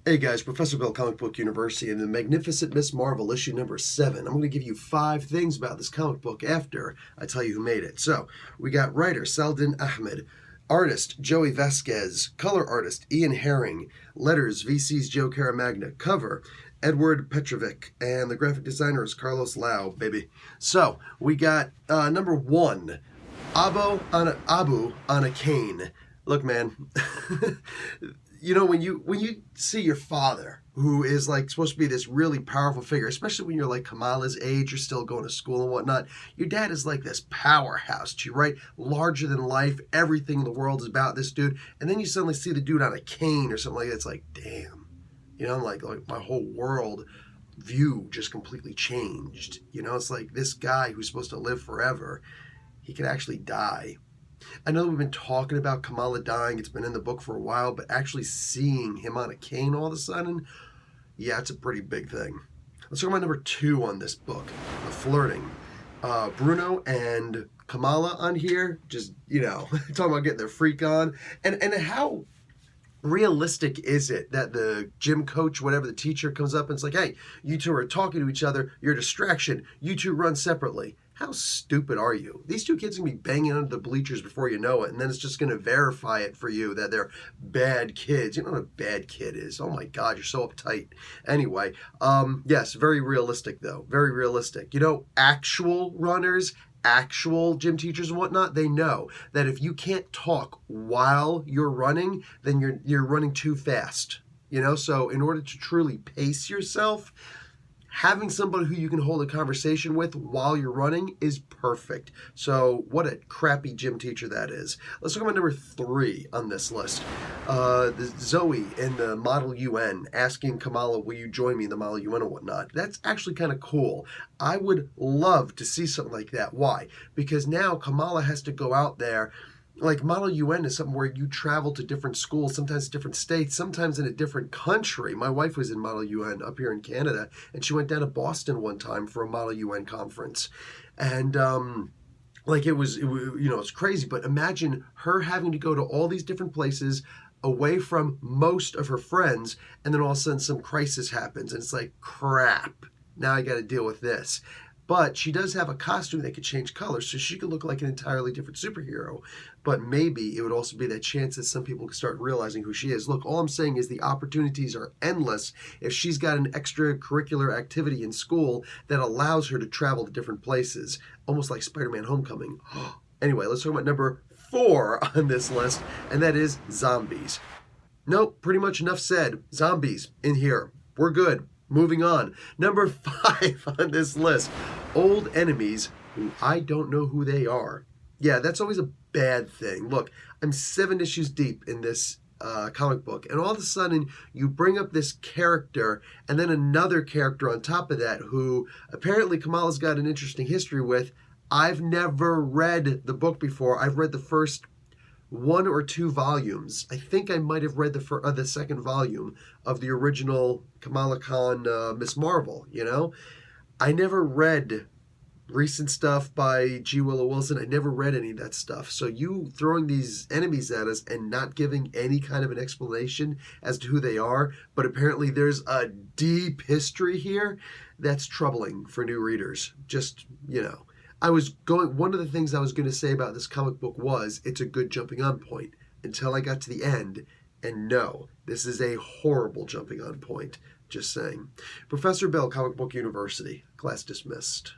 Hey guys, Professor Bill, Comic Book University, and the Magnificent Miss Marvel, issue number 7. I'm going to give you 5 things about this comic book after I tell you who made it. So, we got writer Saladin Ahmed, artist Joey Vasquez, color artist Ian Herring, letters VC's Joe Caramagna, cover Edward Petrovic, and the graphic designer is Carlos Lau, baby. So, we got number 1, Abu on a cane. Look, man. When you see your father, who is like supposed to be this really powerful figure, especially when you're like Kamala's age, you're still going to school and whatnot. Your dad is like this powerhouse, right? Larger than life. Everything in the world is about this dude. And then you suddenly see the dude on a cane or something like that. It's like, damn. Like my whole world view just completely changed. It's like this guy who's supposed to live forever, he could actually die. I know we've been talking about Kamala dying. It's been in the book for a while, but actually seeing him on a cane all of a sudden, yeah, it's a pretty big thing. Let's talk about number 2 on this book, the flirting. Bruno and Kamala on here, just, talking about getting their freak on. And how realistic is it that the gym coach, whatever, the teacher comes up and it's like, hey, you two are talking to each other, you're a distraction, you two run separately. How stupid are you? These two kids are going to be banging under the bleachers before you know it, and then it's just going to verify it for you that they're bad kids. You know what a bad kid is. Oh my God, you're so uptight. Anyway, yes, very realistic though. Very realistic. Actual runners, actual gym teachers and whatnot, they know that if you can't talk while you're running, then you're running too fast. So in order to truly pace yourself, having somebody who you can hold a conversation with while you're running is perfect. So what a crappy gym teacher that is. Let's talk about number 3 on this list. Zoe in the Model UN asking Kamala, will you join me in the Model UN and whatnot? That's actually kind of cool. I would love to see something like that. Why? Because now Kamala has to go out there. Like Model UN is something where you travel to different schools, sometimes different states, sometimes in a different country. My wife was in Model UN up here in Canada, and she went down to Boston one time for a Model UN conference. And it's crazy, but imagine her having to go to all these different places away from most of her friends, and then all of a sudden some crisis happens, and it's like, crap, now I got to deal with this. But she does have a costume that could change colors, so she could look like an entirely different superhero. But maybe it would also be that chance that some people could start realizing who she is. Look, all I'm saying is the opportunities are endless if she's got an extracurricular activity in school that allows her to travel to different places, almost like Spider-Man Homecoming. Anyway, let's talk about number 4 on this list, and that is zombies. Nope, pretty much enough said. Zombies in here. We're good. Moving on. Number 5 on this list. Old enemies who I don't know who they are. Yeah, that's always a bad thing. Look, I'm 7 issues deep in this comic book, and all of a sudden you bring up this character and then another character on top of that who apparently Kamala's got an interesting history with. I've never read the book before. I've read the first 1 or 2 volumes. I think I might have read the second volume of the original Kamala Khan Miss Marvel. I never read recent stuff by G. Willow Wilson. I never read any of that stuff. So you throwing these enemies at us and not giving any kind of an explanation as to who they are, but apparently there's a deep history here, that's troubling for new readers. Just, one of the things I was going to say about this comic book was it's a good jumping on point until I got to the end. And no, this is a horrible jumping on point. Just saying. Professor Bill, Comic Book University. Class dismissed.